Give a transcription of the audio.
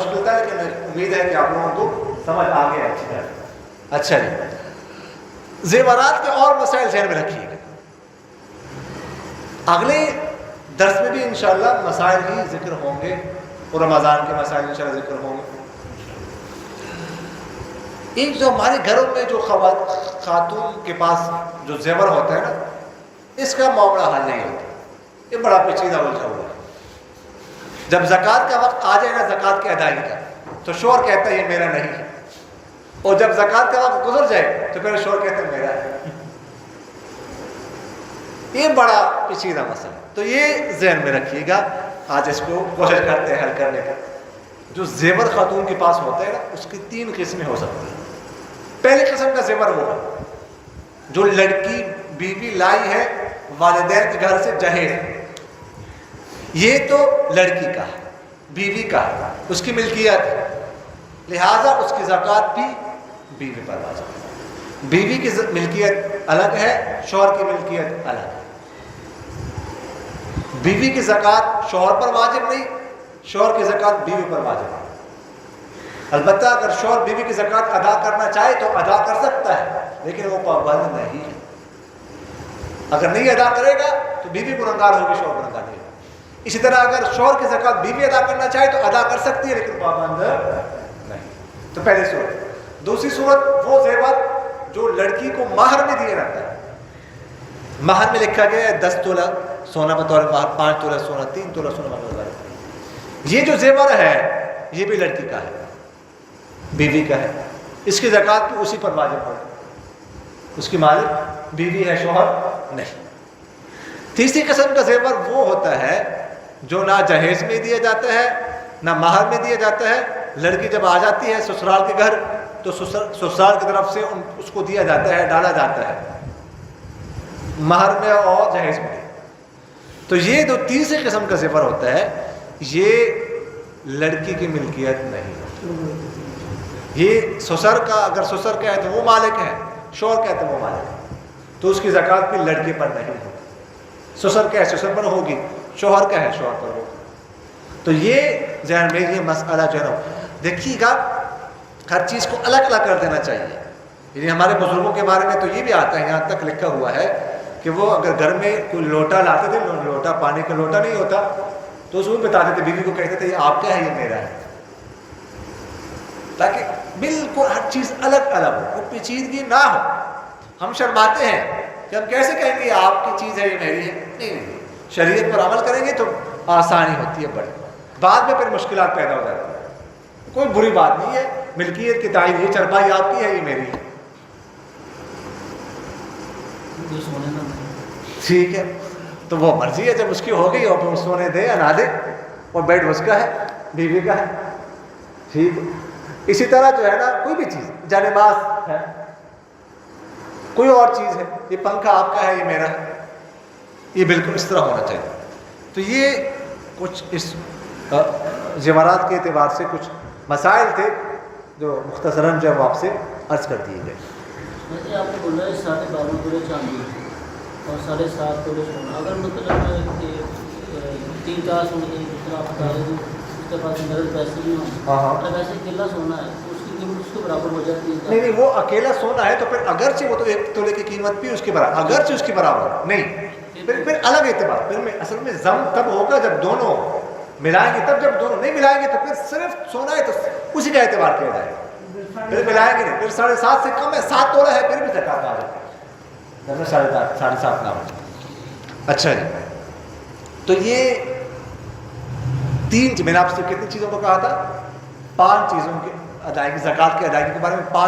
مشکل تھا، لیکن امید ہے کہ آپ لوگوں کو سمجھ آ گیا اچھی طرح۔ اچھا جی، زیورات کے اور مسائل ذہن میں رکھیے گا، اگلے درس میں بھی انشاءاللہ مسائل ہی ذکر ہوں گے اور رمضان کے مسائل انشاءاللہ ذکر ہوں گے۔ ایک جو ہمارے گھروں میں جو خاتون کے پاس جو زیور ہوتا ہے نا، اس کا معاملہ حل نہیں ہوتا، یہ بڑا پیچیدہ الجھا ہوا ہے۔ جب زکوٰۃ کا وقت آ جائے نا، زکوٰۃ کی ادائیگی کا، تو شوہر کہتا ہے یہ میرا نہیں ہے، اور جب زکوٰۃ کا وقت گزر جائے تو پھر شوہر کہتا ہے میرا ہے۔ یہ بڑا پیچیدہ مسئلہ، تو یہ ذہن میں رکھیے گا۔ آج اس کو کوشش کرتے ہیں حل کرنے کا۔ جو زیور خاتون کے پاس ہوتا ہے نا، اس کی 3 قسمیں ہو سکتی ہیں۔ پہلی قسم کا زیور ہوگا جو لڑکی بیوی لائی ہے والدین کے گھر سے جہیز، یہ تو لڑکی کا ہے، بیوی کا ہے، اس کی ملکیت ہے، لہذا اس کی زکوٰۃ بھی بیوی پر واجب ہے۔ بیوی کی ملکیت الگ ہے، شوہر کی ملکیت الگ ہے۔ بیوی کی زکوٰۃ شوہر پر واجب نہیں، شوہر کی زکوٰۃ بیوی پر واجب ہے۔ البتہ اگر شوہر بیوی کی زکوٰۃ ادا کرنا چاہے تو ادا کر سکتا ہے، لیکن وہ پابند نہیں ہے۔ اگر نہیں ادا کرے گا تو بیوی گنہگار ہوگی، شوہر گنہگار نہیں ہوگا۔ اسی طرح اگر شوہر کی زکوٰۃ بیوی ادا کرنا چاہے تو ادا کر سکتی ہے، لیکن پابند نہیں۔ تو پہلی صورت۔ دوسری صورت، وہ زیور جو لڑکی کو مہر میں دیا جاتا ہے۔ مہر میں لکھا گیا ہے 10 تولہ سونا بطور مہر، 5 تولہ سونا، 3 تولہ سونا بطور۔ یہ جو زیور ہے یہ بھی لڑکی کا ہے، بیوی کا ہے، اس کی زکوٰۃ بھی اسی پر واجب ہے، اس کی مالک بیوی ہے، شوہر نہیں۔ تیسری قسم کا زیور وہ ہوتا ہے جو نہ جہیز میں دیا جاتا ہے نہ مہر میں دیا جاتا ہے۔ لڑکی جب آ جاتی ہے سسرال کے گھر تو سسرال کی طرف سے اس کو دیا جاتا ہے، ڈالا جاتا ہے مہر میں اور جہیز میں۔ تو یہ جو تیسری قسم کا زیور ہوتا ہے یہ لڑکی کی ملکیت نہیں ہے، یہ سسر کا، اگر سسر کا ہے تو وہ مالک ہے، شوہر کا ہے تو وہ مالک ہے، تو اس کی زکوٰۃ بھی لڑکی پر نہیں ہوگی۔ سسر کا ہے سسر پر ہوگی، شوہر کا ہے شوہر پر ہوگی۔ تو یہ ذہن میں یہ مسئلہ جو ہے نا، دیکھیے گا ہر چیز کو الگ الگ کر دینا چاہیے۔ یعنی ہمارے بزرگوں کے بارے میں تو یہ بھی آتا ہے، یہاں تک لکھا ہوا ہے کہ وہ اگر گھر میں کوئی لوٹا لاتے تھے، لوٹا پانی کا لوٹا نہیں ہوتا تو اس کو بتاتے تھے، بیوی کو کہتے تھے یہ آپ کا ہے یہ میرا ہے، تاکہ بالکل ہر چیز الگ الگ ہو، کوئی پیچیدگی نہ ہو۔ ہم شرماتے ہیں کہ ہم کیسے کہیں گے یہ آپ کی چیز ہے یہ میری ہے، نہیں، شریعت پر عمل کریں گے تو آسانی ہوتی ہے بڑی، بعد میں پھر مشکلات پیدا ہو جاتی ہیں۔ کوئی بری بات نہیں ہے، ملکیت کی تعین، یہ چرپائی آپ کی ہے یہ میری ہے، ٹھیک ہے، تو وہ مرضی ہے، جب اس کی ہو گئی اور پھر سونے دے یا نہ دے، اور بیڈ اس کا ہے، بیوی کا ہے، ٹھیک ہے۔ اسی طرح جو ہے نا کوئی بھی چیز، جانباز ہے، کوئی اور چیز ہے، یہ پنکھا آپ کا ہے یہ میرا ہے، یہ بالکل اس طرح ہونا چاہیے۔ تو یہ کچھ اس زیورات کے اعتبار سے کچھ مسائل تھے جو مختصراً جو وہ آپ سے عرض کر دیے گئے۔ ویسے آپ نے بولا ہے 12.5 تولے چاندی اور 7.5 تولے سونا، اگر مطلب 3-4 سونے کی جس طرح آپ بتا رہے ہیں اس کے پاس نقد پیسے نہیں ہوں، اگر ویسے اکیلا سونا ہے تو اس کی قیمت اس کے برابر ہو جاتی ہے؟ نہیں، وہ اکیلا سونا ہے تو پھر اگرچہ وہ تو 1 تولے کی قیمت بھی اس کے برابر، اگرچہ اس کے برابر نہیں، پھر الگ اعتبار، پھر میں اصل میں ضم تب ہوگا جب دونوں ملائیں گے، تب جب دونوں نہیں ملائیں گے تو پھر صرف سونا ہے تو اسی کا اعتبار کیا جائے گا، پھر ملائیں گے نہیں، پھر 7.5 سے کم ہے، 7 تولہ ہے پھر بھی زکوٰۃ آ جائے گی، 7.5 نہ ہو جائے۔ اچھا جی، تو یہ 3 میں نے آپ سے کتنی چیزوں کو کہا تھا؟ 5 چیزوں کی ادائیگی، زکوٰۃ کی ادائیگی کے بارے میں 5